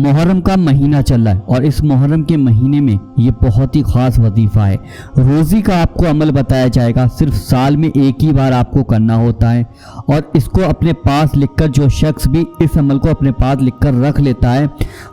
मुहर्रम का महीना चल रहा है और इस मुहर्रम के महीने में ये बहुत ही ख़ास वजीफ़ा है। रोज़ी का आपको अमल बताया जाएगा, सिर्फ साल में एक ही बार आपको करना होता है और इसको अपने पास लिखकर जो शख्स भी इस अमल को अपने पास लिखकर रख लेता है,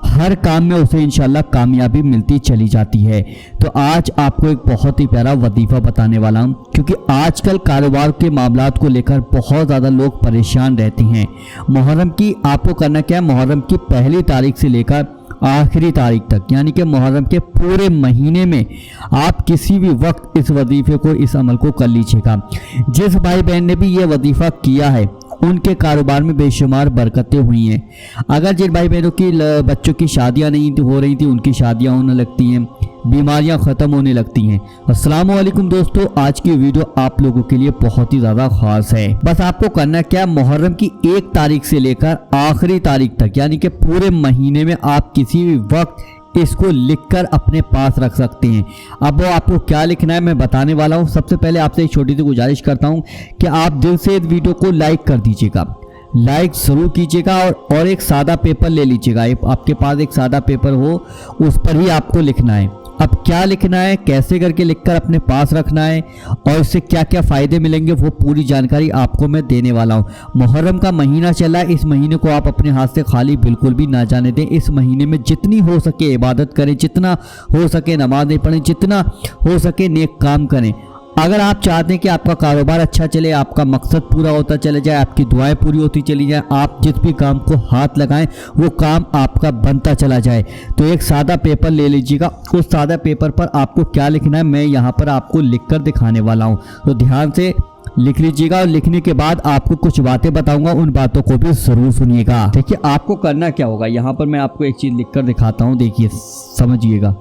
हर काम में उसे इंशाल्लाह कामयाबी मिलती चली जाती है। तो आज आपको एक बहुत ही प्यारा वजीफ़ा बताने वाला हूँ, क्योंकि आजकल कारोबार के मामलात को लेकर बहुत ज़्यादा लोग परेशान रहते हैं। मुहर्रम की आपको करना क्या है, मुहर्रम की पहली तारीख से लेकर आखिरी तारीख तक, यानी कि मुहर्रम के पूरे महीने में आप किसी भी वक्त इस वजीफे को, इस अमल को कर लीजिएगा। जिस भाई बहन ने भी ये वजीफा किया है उनके कारोबार में बेशुमार बरकतें हुई हैं। अगर जिन भाई बहनों की बच्चों की शादियां नहीं हो रही थी, उनकी शादियां होने लगती हैं, बीमारियां ख़त्म होने लगती हैं। अस्सलाम वालेकुम दोस्तों, आज की वीडियो आप लोगों के लिए बहुत ही ज़्यादा ख़ास है। बस आपको करना क्या, मुहर्रम की 1 तारीख से लेकर आखिरी तारीख तक, यानी कि पूरे महीने में आप किसी भी वक्त इसको लिखकर अपने पास रख सकते हैं। अब वो आपको क्या लिखना है मैं बताने वाला हूँ। सबसे पहले आपसे एक छोटी सी गुजारिश करता हूँ कि आप दिल से इस वीडियो को लाइक कर दीजिएगा, लाइक ज़रूर कीजिएगा और एक सादा पेपर ले लीजिएगा। आपके पास एक सादा पेपर हो, उस पर ही आपको लिखना है। अब क्या लिखना है, कैसे करके लिखकर अपने पास रखना है और इससे क्या क्या फ़ायदे मिलेंगे, वो पूरी जानकारी आपको मैं देने वाला हूँ। मुहर्रम का महीना चला है, इस महीने को आप अपने हाथ से खाली बिल्कुल भी ना जाने दें। इस महीने में जितनी हो सके इबादत करें, जितना हो सके नमाज़ें पढ़ें, जितना हो सके नेक काम करें। अगर आप चाहते हैं कि आपका कारोबार अच्छा चले, आपका मकसद पूरा होता चले जाए, आपकी दुआएं पूरी होती चली जाए, आप जिस भी काम को हाथ लगाएं वो काम आपका बनता चला जाए, तो एक सादा पेपर ले लीजिएगा। उस सादा पेपर पर आपको क्या लिखना है मैं यहाँ पर आपको लिखकर दिखाने वाला हूँ, तो ध्यान से लिख लीजिएगा। और लिखने के बाद आपको कुछ बातें बताऊंगा, उन बातों को भी ज़रूर सुनिएगा। देखिए आपको करना क्या होगा, यहाँ पर मैं आपको एक चीज़ लिखकर दिखाता हूँ, देखिए समझिएगा।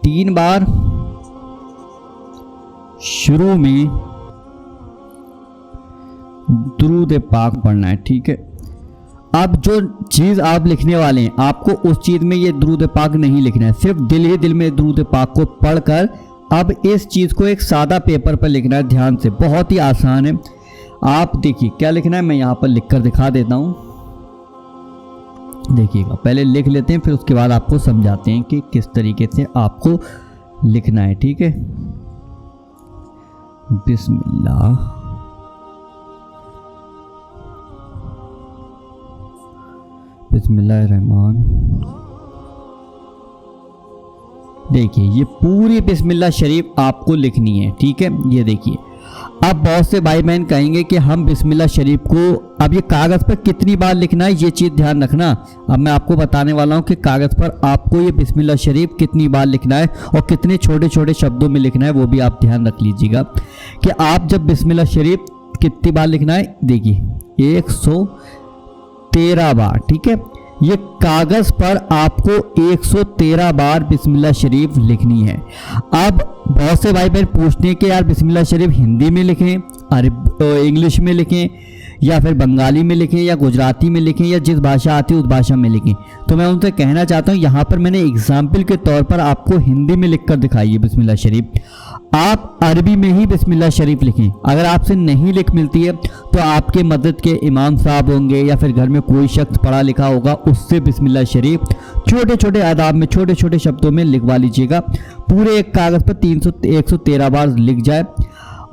3 बार शुरू में दुरूद पाक पढ़ना है, ठीक है। अब जो चीज़ आप लिखने वाले हैं, आपको उस चीज़ में ये दुरूद पाक नहीं लिखना है, सिर्फ दिल ही दिल में दुरूद पाक को पढ़कर अब इस चीज़ को एक सादा पेपर पर लिखना है। ध्यान से, बहुत ही आसान है। आप देखिए क्या लिखना है, मैं यहाँ पर लिखकर दिखा देता हूँ। देखिएगा, पहले लिख लेते हैं, फिर उसके बाद आपको समझाते हैं कि किस तरीके से आपको लिखना है, ठीक है। बिस्मिल्लाह, बिस्मिल्लाहिर्रहमान। देखिए ये पूरी बिस्मिल्लाह शरीफ आपको लिखनी है, ठीक है। ये देखिए, अब बहुत से भाई बहन कहेंगे कि हम बिस्मिल्लाह शरीफ को, अब ये कागज़ पर कितनी बार लिखना है ये चीज़ ध्यान रखना। अब मैं आपको बताने वाला हूँ कि कागज़ पर आपको ये बिस्मिल्लाह शरीफ कितनी बार लिखना है और कितने छोटे छोटे शब्दों में लिखना है, वो भी आप ध्यान रख लीजिएगा कि आप जब बिस्मिल्लाह शरीफ कितनी बार लिखना है। देखिए 113 बार, ठीक है। ये कागज़ पर आपको 113 बार बिस्मिल्लाह शरीफ लिखनी है। अब बहुत से भाई बहन पूछते हैं कि यार बिस्मिल्लाह शरीफ हिंदी में लिखें, इंग्लिश में लिखें, या फिर बंगाली में लिखें, या गुजराती में लिखें, या जिस भाषा आती है उस भाषा में लिखें। तो मैं उनसे कहना चाहता हूँ, यहाँ पर मैंने एग्जाम्पल के तौर पर आपको हिंदी में लिखकर दिखाई है बिस्मिल्लाह शरीफ। आप अरबी में ही बिस्मिल्लाह शरीफ लिखें। अगर आपसे नहीं लिख मिलती है तो आपके मदद के इमाम साहब होंगे या फिर घर में कोई शख्स पढ़ा लिखा होगा, उससे बिस्मिल्लाह शरीफ छोटे छोटे आदाब में, छोटे छोटे शब्दों में लिखवा लीजिएगा। पूरे एक कागज़ पर 113 बार लिख जाए,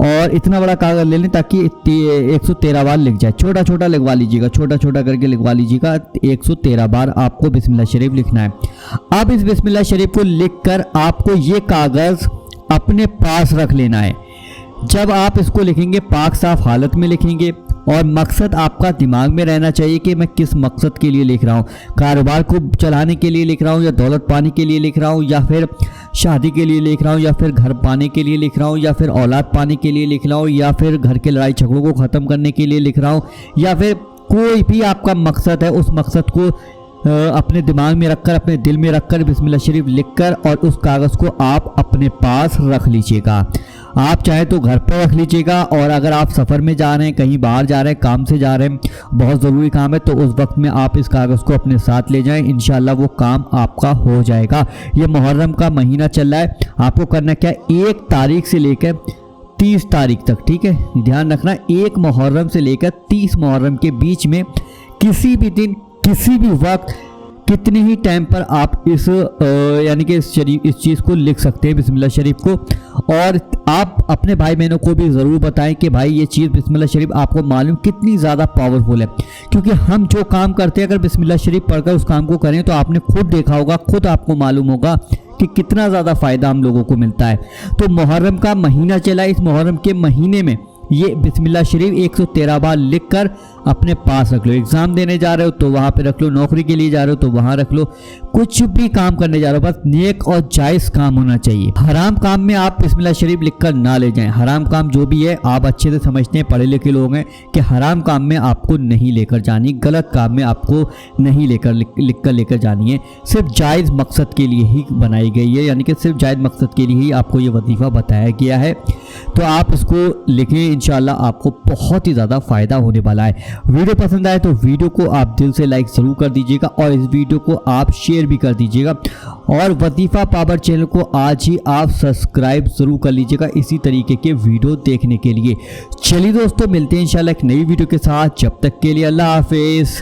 और इतना बड़ा कागज़ ले लें ताकि 113 बार लिख जाए। छोटा छोटा लिखवा लीजिएगा, छोटा छोटा करके लिखवा लीजिएगा। 113 बार आपको बिस्मिल्लाह शरीफ लिखना है। अब इस बिस्मिल्लाह शरीफ को लिखकर आपको ये कागज़ अपने पास रख लेना है। जब आप इसको लिखेंगे पाक साफ हालत में लिखेंगे, और मकसद आपका दिमाग में रहना चाहिए कि मैं किस मकसद के लिए लिख रहा हूँ। कारोबार को चलाने के लिए लिख रहा हूँ, या दौलत पाने के लिए लिख रहा हूँ, या फिर शादी के लिए लिख रहा हूँ, या फिर घर पाने के लिए लिख रहा हूँ, या फिर औलाद पाने के लिए लिख रहा हूँ, या फिर घर के लड़ाई झगड़ों को ख़त्म करने के लिए लिख रहा हूँ, या फिर कोई भी आपका मकसद है, उस मकसद को अपने दिमाग में रखकर, अपने दिल में रखकर बिस्मिल्लाह शरीफ लिखकर और उस कागज़ को आप अपने पास रख लीजिएगा। आप चाहे तो घर पर रख लीजिएगा, और अगर आप सफ़र में जा रहे हैं, कहीं बाहर जा रहे हैं, काम से जा रहे हैं, बहुत ज़रूरी काम है, तो उस वक्त में आप इस कागज़ को अपने साथ ले जाएं। इंशाल्लाह वो काम आपका हो जाएगा। ये मुहर्रम का महीना चल रहा है, आपको करना क्या है, 1 तारीख से लेकर 30 तारीख तक, ठीक है। ध्यान रखना, 1 मुहर्रम से लेकर 30 मुहर्रम के बीच में किसी भी दिन, किसी भी वक्त कितने ही टाइम पर आप इस यानी कि इस चीज़ को लिख सकते हैं, बिस्मिल्लाह शरीफ को। और आप अपने भाई बहनों को भी ज़रूर बताएं कि भाई ये चीज़ बिस्मिल्लाह शरीफ आपको मालूम कितनी ज़्यादा पावरफुल है, क्योंकि हम जो काम करते हैं अगर बिस्मिल्लाह शरीफ पढ़कर उस काम को करें तो आपने खुद देखा होगा, खुद आपको मालूम होगा कि कितना ज़्यादा फ़ायदा हम लोगों को मिलता है। तो मुहर्रम का महीना चला, इस मुहर्रम के महीने में ये बिस्मिल्लाह शरीफ 113 बार लिखकर अपने पास रख लो। एग्ज़ाम देने जा रहे हो तो वहाँ पे रख लो, नौकरी के लिए जा रहे हो तो वहाँ रख लो, कुछ भी काम करने जा रहे हो बस नेक और जायज़ काम होना चाहिए। हराम काम में आप बिस्मिल्लाह शरीफ लिखकर ना ले जाएं। हराम काम जो भी है आप अच्छे से समझते हैं, पढ़े लिखे लोग हैं कि हराम काम में आपको नहीं लेकर जानी, गलत काम में आपको नहीं लेकर जानी है। सिर्फ जायज़ मकसद के लिए ही बनाई गई है, यानी कि सिर्फ जायज़ मकसद के लिए ही आपको ये वजीफ़ा बताया गया है। तो आप इसको लिखें, इंशाल्लाह आपको बहुत ही ज़्यादा फ़ायदा होने वाला है। वीडियो पसंद आए तो वीडियो को आप दिल से लाइक ज़रूर कर दीजिएगा और इस वीडियो को आप शेयर भी कर दीजिएगा और वजीफ़ा पावर चैनल को आज ही आप सब्सक्राइब ज़रूर कर लीजिएगा इसी तरीके के वीडियो देखने के लिए। चलिए दोस्तों, मिलते हैं इंशाल्लाह एक नई वीडियो के साथ। जब तक के लिए अल्लाह हाफिज़।